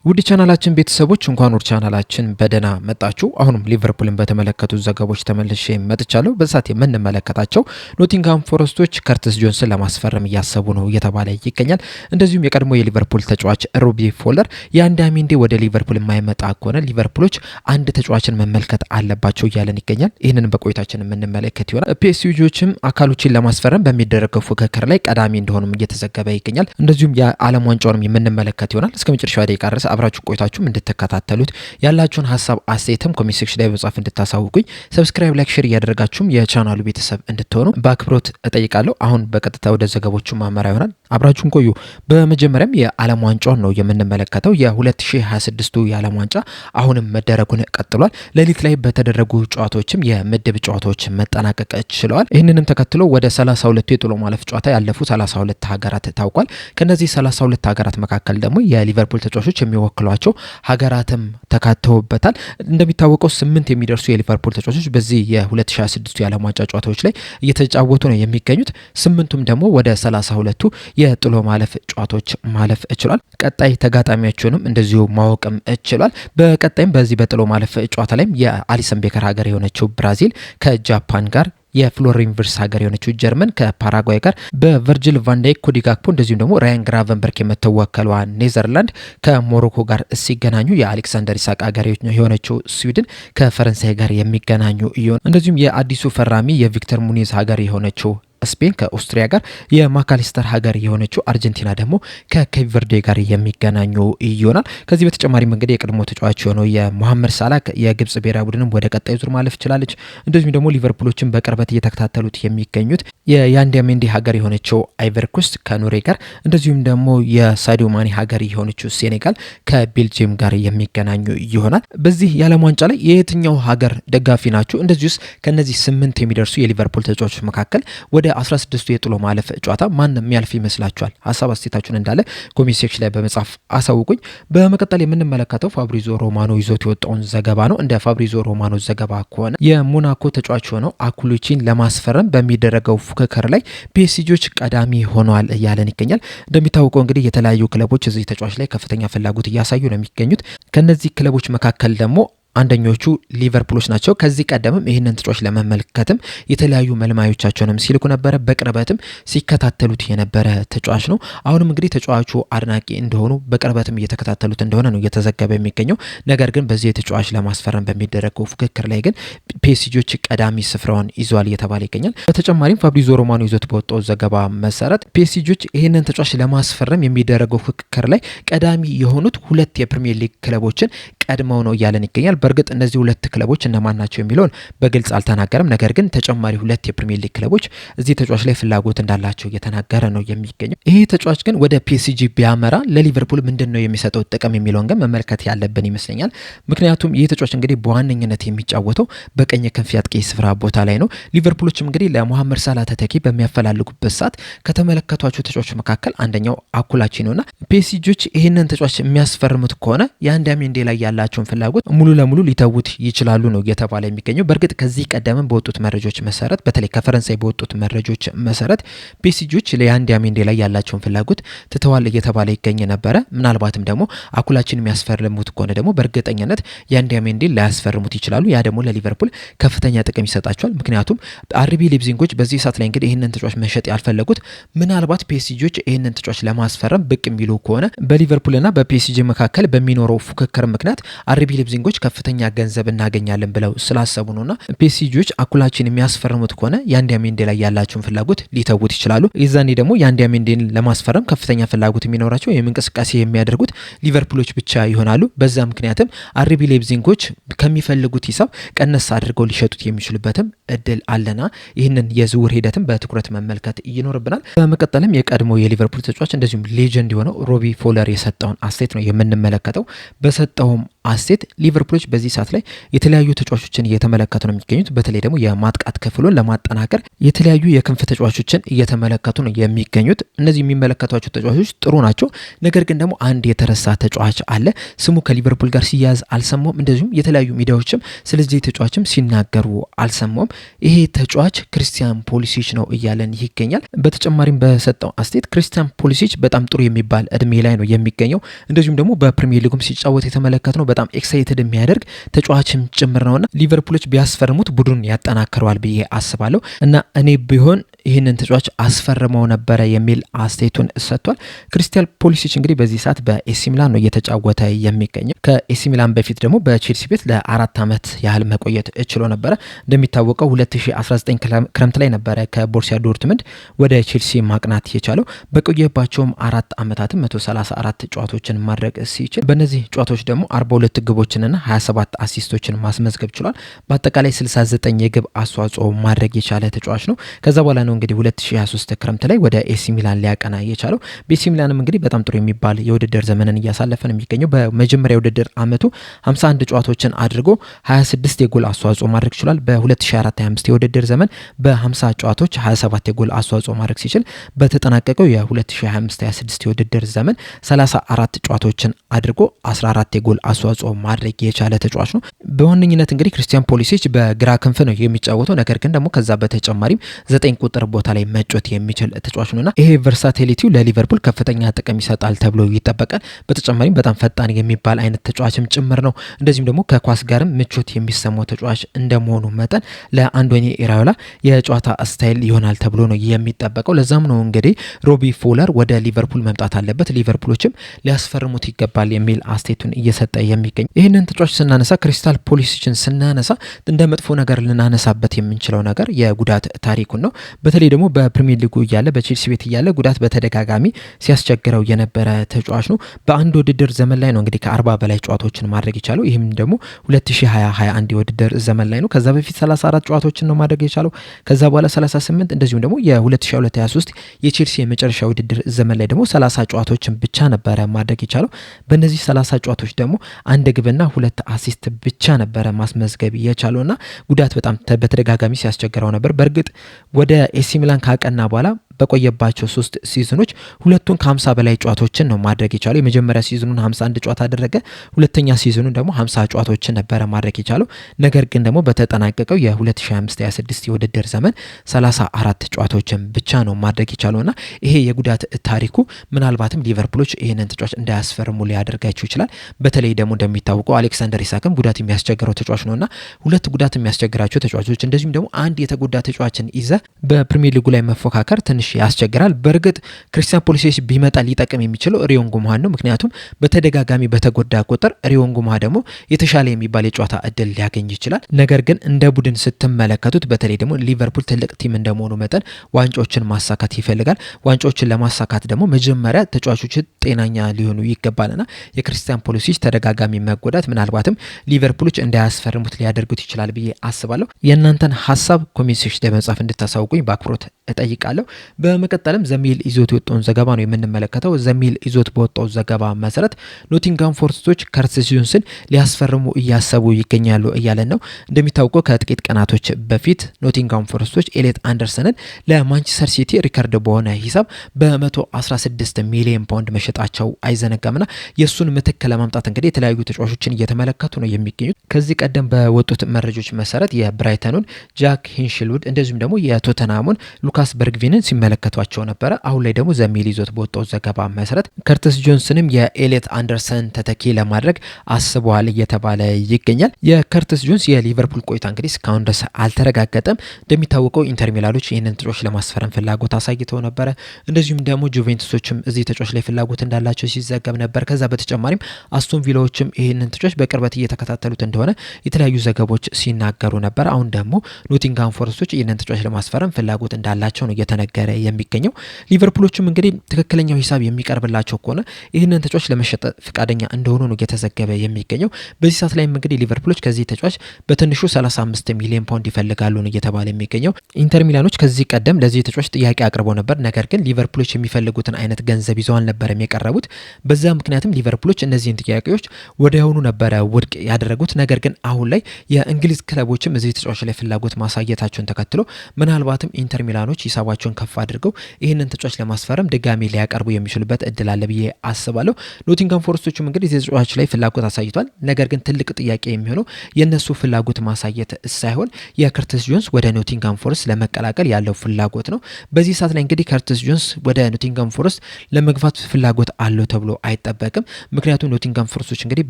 ውድ ቻናላችን ቤተሰቦች እንኳን ወደ ቻናላችን በደና መጣችሁ። አሁንም ሊቨርፑልን በተመለከቱ ዘገባዎች ተመልሼ መጥቻለሁ። በዛት የምንመለከታቸው ኖቲንግሃም ፎረስቶች ከርቲስ ጆንስን ለማስፈረም እያሰቡ ነው እየተባለ ይገኛል። እንደዚሁም የቀድሞ የሊቨርፑል ተጫዋች ሮቢ ፎለር የአንዳሚንዴ ወደ ሊቨርፑል የማይመጣ ከሆነ ሊቨርፑሎች አንድ ተጫዋችን መመልከት አለባቸው እያለን ይገኛል። ይህንን በቆይታችን የምንመለከት ይሆናል። ፒኤስጂዎችም አካሎችን ለማስፈረም በሚደረገው ፉክክር ላይ ቀዳሚ እንደሆኑም እየተዘገበ ይገኛል። እንደዚሁም የዓለም ዋንጫውንም የምንመለከት ይሆናል። እስከ መጨረሻው ደቂቃ ድረስ አብራችሁ ቆይታችሁም እንድትከታተሉት ያላችሁን ሀሳብ አስተያየትም ኮሜንት ሴክሽን ላይ በጻፍ እንድታሳውቁኝ ሰብስክራይብ፣ ላይክ፣ ሼር እያደረጋችሁም የቻናሉ ቤተሰብ እንድትሆኑ በአክብሮት እጠይቃለሁ። አሁን በቀጥታ ወደ ዘገቦቹ ማመራ ይሆናል። አብራችሁን ቆዩ። በመጀመሪያም የዓለም ዋንጫውን ነው የምንመለከተው። የ2026ቱ የዓለም ዋንጫ አሁንም መደረጉን ቀጥሏል። ሌሊት ላይ በተደረጉ ጨዋታዎችም የምድብ ጨዋታዎች መጠናቀቅ ችለዋል። ይህንንም ተከትሎ ወደ 32ቱ የጥሎ ማለፍ ጨዋታ ያለፉ 32 ሀገራት ታውቋል። ከነዚህ 32 ሀገራት መካከል ደግሞ የሊቨርፑል ተጫዋቾች የሚወክሏቸው ሀገራትም ተካተውበታል። እንደሚታወቀው 8 የሚደርሱ የሊቨርፑል ተጫዋቾች በዚህ የ2026 የዓለም ዋንጫ ጨዋታዎች ላይ እየተጫወቱ ነው የሚገኙት። 8ቱም ደግሞ ወደ 32ቱ የጥሎ ማለፍ ጨዋታዎች ማለፍ ችሏል። ቀጣይ ተጋጣሚያቸውንም እንደዚሁ ማወቅም ችሏል። በቀጣይም በዚህ በጥሎ ማለፍ ጨዋታ ላይም የአሊሰን ቤከር ሀገር የሆነችው ብራዚል ከጃፓን ጋር፣ የፍሎሪን ቪርትስ ሀገር የሆነችው ጀርመን ከፓራጓይ ጋር፣ በቨርጅል ቫንዳይክ፣ ኮዲ ጋክፖ እንደዚሁም ደግሞ ራያን ግራቨንበርክ የምትወከሏ ኔዘርላንድ ከሞሮኮ ጋር ሲገናኙ፣ የአሌክሳንደር ኢሳቅ ሀገር የሆነችው ስዊድን ከፈረንሳይ ጋር የሚገናኙ ይሆን። እንደዚሁም የአዲሱ ፈራሚ የቪክተር ሙኒዝ ሀገር የሆነችው ስፔን ከኦስትሪያ ጋር፣ የማካሊስተር ሀገር የሆነችው አርጀንቲና ደግሞ ከኬፕ ቨርዴ ጋር የሚገናኙ ይሆናል። ከዚህ በተጨማሪም እንግዲህ የቀድሞ ተጫዋች የሆነው የሞሐመድ ሳላህ የግብጽ ብሔራዊ ቡድንም ወደ ቀጣዩ ዙር ማለፍ ችላለች። እንደዚሁም ደግሞ ሊቨርፑሎችን በቅርበት እየተከታተሉት የሚገኙት የአንዳሚንዴ ሀገር የሆነችው አይቨሪ ኮስት ከኖርዌይ ጋር፣ እንደዚሁም ደግሞ የሳዲዮ ማኒ ሀገር የሆነችው ሴኔጋል ከቤልጅየም ጋር የሚገናኙ ይሆናል። በዚህ የዓለም ዋንጫ ላይ የየትኛው ሀገር ደጋፊ ናችሁ? እንደዚሁስ ከነዚህ 8 የሚደርሱ የሊቨርፑል ተጫዋቾች መካከል ወደ 16ቱ የጥሎ ማለፍ ጨዋታ ማን የሚያልፍ ይመስላችኋል? ሀሳብ አስተያየታችሁን እንዳለ ኮሜንት ሴክሽን ላይ በመጻፍ አሳውቁኝ። በመቀጠል የምንመለከተው ፋብሪዞ ሮማኖ ይዞት የወጣውን ዘገባ ነው። እንደ ፋብሪዞ ሮማኖ ዘገባ ከሆነ የሞናኮ ተጫዋች ሆነው አኩሉቺን ለማስፈረም በሚደረገው ፉክክር ላይ ፒኤስጂዎች ቀዳሚ ሆነዋል እያለን ይገኛል። እንደሚታወቀው እንግዲህ የተለያዩ ክለቦች እዚህ ተጫዋች ላይ ከፍተኛ ፍላጎት እያሳዩ ነው የሚገኙት። ከነዚህ ክለቦች መካከል ደግሞ አንደኞቹ ሊቨርፑሎች ናቸው። ከዚህ ቀደምም ይህንን ተጫዋች ለመመልከትም የተለያዩ መልማዮቻቸውንም ሲልኩ ነበረ፣ በቅርበትም ሲከታተሉት የነበረ ተጫዋች ነው። አሁንም እንግዲህ ተጫዋቹ አድናቂ እንደሆኑ በቅርበትም እየተከታተሉት እንደሆነ ነው እየተዘገበ የሚገኘው። ነገር ግን በዚህ ተጫዋች ለማስፈረም በሚደረገው ፉክክር ላይ ግን ፒኤስጂዎች ቀዳሚ ስፍራውን ይዟል እየተባለ ይገኛል። በተጨማሪም ፋብሪዞ ሮማኖ ይዞት በወጣው ዘገባ መሰረት ፒኤስጂዎች ይህንን ተጫዋች ለማስፈረም የሚደረገው ፉክክር ላይ ቀዳሚ የሆኑት 2 የፕሪሚየር ሊግ ክለቦችን ቀድመው ነው እያለን ይገኛል። በእርግጥ እነዚህ 2 ክለቦች እነማን ናቸው የሚለውን በግልጽ አልተናገረም። ነገር ግን ተጨማሪ 2 የፕሪሚየር ሊግ ክለቦች እዚህ ተጫዋች ላይ ፍላጎት እንዳላቸው እየተናገረ ነው የሚገኘው። ይሄ ተጫዋች ግን ወደ ፒኤስጂ ቢያመራ ለሊቨርፑል ምንድን ነው የሚሰጠው ጥቅም የሚለውን ግን መመልከት ያለብን ይመስለኛል። ምክንያቱም ይህ ተጫዋች እንግዲህ በዋነኝነት የሚጫወተው በቀኝ ክንፍ አጥቂ ስፍራ ቦታ ላይ ነው። ሊቨርፑሎችም እንግዲህ ለሞሐመድ ሳላህ ተተኪ በሚያፈላልጉበት ሰዓት ከተመለከቷቸው ተጫዋቾች መካከል አንደኛው አኩላቺ ነውና ፒኤስጂዎች ይህንን ተጫዋች የሚያስፈርሙት ከሆነ የአንዳሚንዴ ላይ ያላቸውን ፍላጎት ሙሉ ለሙሉ ሊተውት ይችላሉ ነው እየተባለ የሚገኘው። በእርግጥ ከዚህ ቀደም በወጡት መረጃዎች መሰረት በተለይ ከፈረንሳይ በወጡት መረጃዎች መሰረት ፒኤስጂዎች ለአንዳሚንዴ ላይ ያላቸውን ፍላጎት ትተዋል እየተባለ ይገኝ ነበረ። ምናልባትም ደግሞ አኩላችን የሚያስፈርሙት ከሆነ ደግሞ በእርግጠኝነት የአንዳሚንዴ ላያስፈርሙት ይችላሉ። ያ ደግሞ ለሊቨርፑል ከፍተኛ ጥቅም ይሰጣቸዋል። ምክንያቱም አርቢ ሊፕዚንጎች በዚህ ሰዓት ላይ እንግዲህ ይህንን ተጫዋች መሸጥ ያልፈለጉት ምናልባት ፒኤስጂዎች ይህንን ተጫዋች ለማስፈረም ብቅ የሚሉ ከሆነ በሊቨርፑልና በፒኤስጂ መካከል በሚኖረው ፉክክር ምክንያት አርቢ ሊፕዚንጎች ከፍተኛ ገንዘብ እናገኛለን ብለው ስላሰቡ ነውና ፒኤስጂዎች አኩላችን የሚያስፈርሙት ከሆነ የአንዳሚንዴ ላይ ያላቸውን ፍላጎት ሊተውት ይችላሉ። የዛኔ ደግሞ የአንዳሚንዴን ለማስፈረም ከፍተኛ ፍላጎት የሚኖራቸው እንቅስቃሴ የሚያደርጉት ሊቨርፑሎች ብቻ ይሆናሉ። በዛ ምክንያትም አርቢ ሌፕዚንጎች ከሚፈልጉት ሂሳብ ቀነስ አድርገው ሊሸጡት የሚችሉበትም እድል አለና ይህንን የዝውውር ሂደትም በትኩረት መመልከት ይኖርብናል። በመቀጠልም የቀድሞ የሊቨርፑል ተጫዋች እንደዚሁም ሌጀንድ የሆነው ሮቢ ፎለር የሰጠውን አስተያየት ነው የምንመለከተው። በሰጠውም አስቴት ሊቨርፑሎች በዚህ ሰዓት ላይ የተለያዩ ተጫዋቾችን እየተመለከቱ ነው የሚገኙት። በተለይ ደግሞ የማጥቃት ክፍሉን ለማጠናከር የተለያዩ የክንፍ ተጫዋቾችን እየተመለከቱ ነው የሚገኙት። እነዚህ የሚመለከቷቸው ተጫዋቾች ጥሩ ናቸው። ነገር ግን ደግሞ አንድ የተረሳ ተጫዋች አለ። ስሙ ከሊቨርፑል ጋር ሲያያዝ አልሰማውም። እንደዚሁም የተለያዩ ሚዲያዎችም ስለዚህ ተጫዋችም ሲናገሩ አልሰማውም። ይሄ ተጫዋች ክሪስቲያን ፖሊሲች ነው እያለን ይገኛል። በተጨማሪም በሰጠው አስቴት ክሪስቲያን ፖሊሲች በጣም ጥሩ የሚባል እድሜ ላይ ነው የሚገኘው። እንደዚሁም ደግሞ በፕሪሚየር ሊጉም ሲጫወት የተመለከት ነው በጣም ኤክሳይትድ የሚያደርግ ተጫዋችም ጭምር ነውና ሊቨርፑሎች ቢያስፈርሙት ቡድኑን ያጠናክረዋል ብዬ አስባለሁ እና እኔ ቢሆን ይህንን ተጫዋች አስፈርመው ነበረ የሚል አስተያየቱን ሰጥቷል። ክሪስቲያን ፖሊሲች እንግዲህ በዚህ ሰዓት በኤሲ ሚላን ነው እየተጫወተ የሚገኘው። ከኤሲ ሚላን በፊት ደግሞ በቼልሲ ቤት ለ4 ዓመት ያህል መቆየት ችሎ ነበረ። እንደሚታወቀው 2019 ክረምት ላይ ነበረ ከቦርሲያ ዶርትመንድ ወደ ቼልሲ ማቅናት የቻለው። በቆየባቸውም 4 ዓመታትም 134 ጨዋታዎችን ማድረግ ሲችል በእነዚህ ጨዋታዎች ደግሞ 42 ግቦችንና 27 አሲስቶችን ማስመዝገብ ችሏል። በአጠቃላይ 69 የግብ አስተዋጽኦ ማድረግ የቻለ ተጫዋች ነው። ከዛ በኋላ ነው እንግዲህ 2023 ክረምት ላይ ወደ ኤሲ ሚላን ሊያቀና የቻለው። በኤሲ ሚላንም እንግዲህ በጣም ጥሩ የሚባል የውድድር ዘመንን እያሳለፈ ነው የሚገኘው። በመጀመሪያ የውድድር አመቱ 51 ጨዋታዎችን አድርጎ 26 የጎል አስተዋጽኦ ማድረግ ችሏል። በ2024/25 የውድድር ዘመን በ50 ጨዋታዎች 27 የጎል አስተዋጽኦ ማድረግ ሲችል በተጠናቀቀው የ2025/26 የውድድር ዘመን 34 ጨዋታዎችን አድርጎ 14 የጎል አስተዋጽኦ ማድረግ የቻለ ተጫዋች ነው። በዋነኝነት እንግዲህ ክሪስቲያን ፖሊሲች በግራ ክንፍ ነው የሚጫወተው። ነገር ግን ደግሞ ከዛ በተጨማሪም 9 ቁጥር ቦታ ላይ መጫወት የሚችል ተጫዋች ነውና ይሄ ቨርሳቲሊቲው ለሊቨርፑል ከፍተኛ ጥቅም ይሰጣል ተብሎ ይጠበቃል። በተጨማሪም በጣም ፈጣን የሚባል አይነት ተጫዋችም ጭምር ነው። እንደዚሁም ደግሞ ከኳስ ጋርም ምቾት የሚሰማው ተጫዋች እንደመሆኑ መጠን ለአንዶኒ ኢራዮላ የጨዋታ ስታይል ይሆናል ተብሎ ነው የሚጠበቀው። ለዛም ነው እንግዲህ ሮቢ ፎለር ወደ ሊቨርፑል መምጣት አለበት፣ ሊቨርፑሎችም ሊያስፈርሙት ይገባል የሚል አስቴቱን እየሰጠ የሚገኝ። ይህንን ተጫዋች ስናነሳ ክሪስታል ፖሊሲችን ስናነሳ እንደ መጥፎ ነገር ልናነሳበት የምንችለው ነገር የጉዳት ታሪኩን ነው። በተለይ ደግሞ በፕሪሚየር ሊጉ እያለ በቼልሲ ቤት እያለ ጉዳት በተደጋጋሚ ሲያስቸግረው የነበረ ተጫዋች ነው። በአንድ ውድድር ዘመን ላይ ነው እንግዲህ ከ40 በላይ ጨዋታዎችን ማድረግ የቻለው። ይህም ደግሞ 2020/21 የውድድር ዘመን ላይ ነው። ከዛ በፊት 34 ጨዋታዎችን ነው ማድረግ የቻለው። ከዛ በኋላ 38፣ እንደዚሁም ደግሞ የ2022/23 የቼልሲ የመጨረሻ ውድድር ዘመን ላይ ደግሞ 30 ጨዋታዎችን ብቻ ነበረ ማድረግ የቻለው። በእነዚህ 30 ጨዋታዎች ደግሞ 1 ግብና 2 አሲስት ብቻ ነበረ ማስመዝገብ የቻለውና ጉዳት በጣም በተደጋጋሚ ሲያስቸግረው ነበር። በእርግጥ ወደ ኤሲ ሚላን ካቀና በኋላ በቆየባቸው 3 ሲዝኖች ሁለቱን ከ50 በላይ ጨዋታዎችን ነው ማድረግ የቻለው። የመጀመሪያ ሲዝኑን 51 ጨዋታ አደረገ። ሁለተኛ ሲዝኑን ደግሞ 50 ጨዋታዎችን ነበረ ማድረግ የቻለው። ነገር ግን ደግሞ በተጠናቀቀው የ2025/26 የውድድር ዘመን 34 ጨዋታዎችን ብቻ ነው ማድረግ የቻለውና ይሄ የጉዳት ታሪኩ ምናልባትም ሊቨርፑሎች ይሄንን ተጫዋች እንዳያስፈርሙ ሊያደርጋቸው ይችላል። በተለይ ደግሞ እንደሚታወቀው አሌክሳንደር ኢሳክም ጉዳት የሚያስቸግረው ተጫዋች ነውና ሁለት ጉዳት የሚያስቸግራቸው ተጫዋቾች እንደዚሁም ደግሞ አንድ የተጎዳ ተጫዋችን ይዘ በፕሪሚየር ሊጉ ላይ መፎካከር ትንሽ ያስቸግራል። በእርግጥ ክሪስቲያን ፖሊሲች ቢመጣ ሊጠቅም የሚችለው ሪዮን ጉማን ነው። ምክንያቱም በተደጋጋሚ በተጎዳ ቁጥር ሪዮን ጉማ ደግሞ የተሻለ የሚባል የጨዋታ እድል ሊያገኝ ይችላል። ነገር ግን እንደ ቡድን ስትመለከቱት በተለይ ደግሞ ሊቨርፑል ትልቅ ቲም እንደመሆኑ መጠን ዋንጫዎችን ማሳካት ይፈልጋል። ዋንጫዎችን ለማሳካት ደግሞ መጀመሪያ ተጫዋቾች ጤናኛ ሊሆኑ ይገባልና የክሪስቲያን ፖሊሲች ተደጋጋሚ መጎዳት ምናልባትም ሊቨርፑሎች እንዳያስፈርሙት ሊያደርጉት ይችላል ብዬ አስባለሁ። የእናንተን ሀሳብ ኮሜንት ሴክሽን ላይ በመጻፍ እንድታሳውቁኝ በአክብሮት እጠይቃለሁ። በመቀጠልም ዘሚል ይዞት የወጣውን ዘገባ ነው የምንመለከተው። ዘሚል ይዞት በወጣው ዘገባ መሰረት ኖቲንጋም ፎረስቶች ከርቲስ ጆንስን ሊያስፈርሙ እያሰቡ ይገኛሉ እያለን ነው። እንደሚታወቀው ከጥቂት ቀናቶች በፊት ኖቲንጋም ፎረስቶች ኤሌት አንደርሰንን ለማንቸስተር ሲቲ ሪከርድ በሆነ ሂሳብ በ116 ሚሊዮን ፓውንድ መሸጣቸው አይዘነጋምና የእሱን ምትክ ለማምጣት እንግዲህ የተለያዩ ተጫዋቾችን እየተመለከቱ ነው የሚገኙት። ከዚህ ቀደም በወጡት መረጃዎች መሰረት የብራይተኑን ጃክ ሂንሽልውድ እንደዚሁም ደግሞ የቶተናሙን ሉካስ በርግቪንን ሲመለከቷቸው ነበረ። አሁን ላይ ደግሞ ዘሚል ይዞት በወጣው ዘገባ መሰረት ከርቲስ ጆንስንም የኤሌት አንደርሰን ተተኪ ለማድረግ አስበዋል እየተባለ ይገኛል። የከርቲስ ጆንስ የሊቨርፑል ቆይታ እንግዲህ እስካሁን ድረስ አልተረጋገጠም። እንደሚታወቀው ኢንተር ሚላኖች ይህንን ተጫዋች ለማስፈረም ፍላጎት አሳይተው ነበረ። እንደዚሁም ደግሞ ጁቬንቱሶችም እዚህ ተጫዋች ላይ ፍላጎት እንዳላቸው ሲዘገብ ነበር። ከዛ በተጨማሪም አስቶን ቪላዎችም ይህንን ተጫዋች በቅርበት እየተከታተሉት እንደሆነ የተለያዩ ዘገቦች ሲናገሩ ነበር። አሁን ደግሞ ኖቲንጋም ፎረስቶች ይህንን ተጫዋች ለማስፈረም ፍላጎት እንዳላ እንዳላቸው ነው እየተነገረ የሚገኘው። ሊቨርፑሎችም እንግዲህ ትክክለኛው ሂሳብ የሚቀርብላቸው ከሆነ ይህንን ተጫዋች ለመሸጥ ፍቃደኛ እንደሆኑ ነው እየተዘገበ የሚገኘው። በዚህ ሰዓት ላይም እንግዲህ ሊቨርፑሎች ከዚህ ተጫዋች በትንሹ 35 ሚሊዮን ፓውንድ ይፈልጋሉ ነው እየተባለ የሚገኘው። ኢንተር ሚላኖች ከዚህ ቀደም ለዚህ ተጫዋች ጥያቄ አቅርበው ነበር። ነገር ግን ሊቨርፑሎች የሚፈልጉትን አይነት ገንዘብ ይዘው አልነበረም የቀረቡት። በዛ ምክንያትም ሊቨርፑሎች እነዚህን ጥያቄዎች ወዲያውኑ ነበረ ውድቅ ያደረጉት። ነገር ግን አሁን ላይ የእንግሊዝ ክለቦችም እዚህ ተጫዋች ላይ ፍላጎት ማሳየታቸውን ተከትሎ ምናልባትም ኢንተር ሚላኖች ሂሳባቸውን ከፍ አድርገው ይህንን ተጫዋች ለማስፈረም ድጋሚ ሊያቀርቡ የሚችሉበት እድል አለ ብዬ አስባለሁ። ኖቲንጋም ፎረስቶችም እንግዲህ እዚህ ተጫዋች ላይ ፍላጎት አሳይቷል። ነገር ግን ትልቅ ጥያቄ የሚሆነው የነሱ ፍላጎት ማሳየት ሳይሆን የከርቲስ ጆንስ ወደ ኖቲንጋም ፎረስት ለመቀላቀል ያለው ፍላጎት ነው። በዚህ ሰዓት ላይ እንግዲህ ከርቲስ ጆንስ ወደ ኖቲንጋም ፎረስት ለመግፋት ፍላጎት አለው ተብሎ አይጠበቅም። ምክንያቱም ኖቲንጋም ፎረስቶች እንግዲህ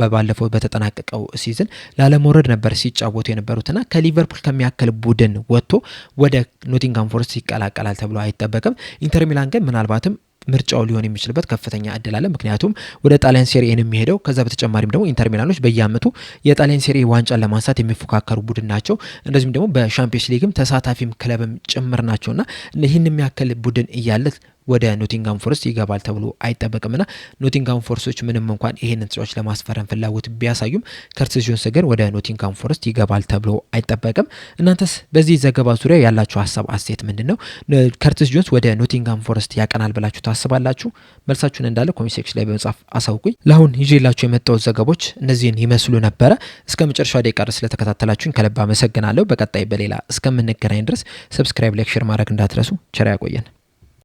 ባለፈው በተጠናቀቀው ሲዝን ላለመውረድ ነበር ሲጫወቱ የነበሩትና ከሊቨርፑል ከሚያክል ቡድን ወጥቶ ወደ ኖቲንጋም ፎረስት ይቀላቀላል ተብሎ አይጠበቅም። ኢንተር ሚላን ግን ምናልባትም ምርጫው ሊሆን የሚችልበት ከፍተኛ እድል አለ። ምክንያቱም ወደ ጣሊያን ሴሪ ኤን የሚሄደው ከዛ በተጨማሪም ደግሞ ኢንተር ሚላኖች በየአመቱ የጣሊያን ሴሪ ዋንጫን ለማንሳት የሚፎካከሩ ቡድን ናቸው። እንደዚሁም ደግሞ በሻምፒዮንስ ሊግም ተሳታፊም ክለብም ጭምር ናቸውና ይህን የሚያክል ቡድን እያለ ወደ ኖቲንጋም ፎረስት ይገባል ተብሎ አይጠበቅምና ኖቲንጋም ፎረስቶች ምንም እንኳን ይሄንን ተጫዋች ለማስፈረም ፍላጎት ቢያሳዩም ከርቲስ ጆንስ ግን ወደ ኖቲንጋም ፎረስት ይገባል ተብሎ አይጠበቅም። እናንተስ በዚህ ዘገባ ዙሪያ ያላችሁ ሀሳብ አስተያየት ምንድነው? ከርቲስ ጆንስ ወደ ኖቲንጋም ፎረስት ያቀናል ብላችሁ ታስባላችሁ? መልሳችሁን እንዳለ ኮሜንት ሴክሽን ላይ በመጻፍ አሳውቁኝ። ለአሁን ይዤላችሁ የመጣው ዘገቦች እነዚህን ይመስሉ ነበረ። እስከ መጨረሻው ደቂቃ ድረስ ስለተከታተላችሁኝ ከልብ አመሰግናለሁ። በቀጣይ በሌላ እስከምንገናኝ ድረስ ሰብስክራይብ፣ ላይክ፣ ሼር ማድረግ እንዳትረሱ። ቸር ያቆየን።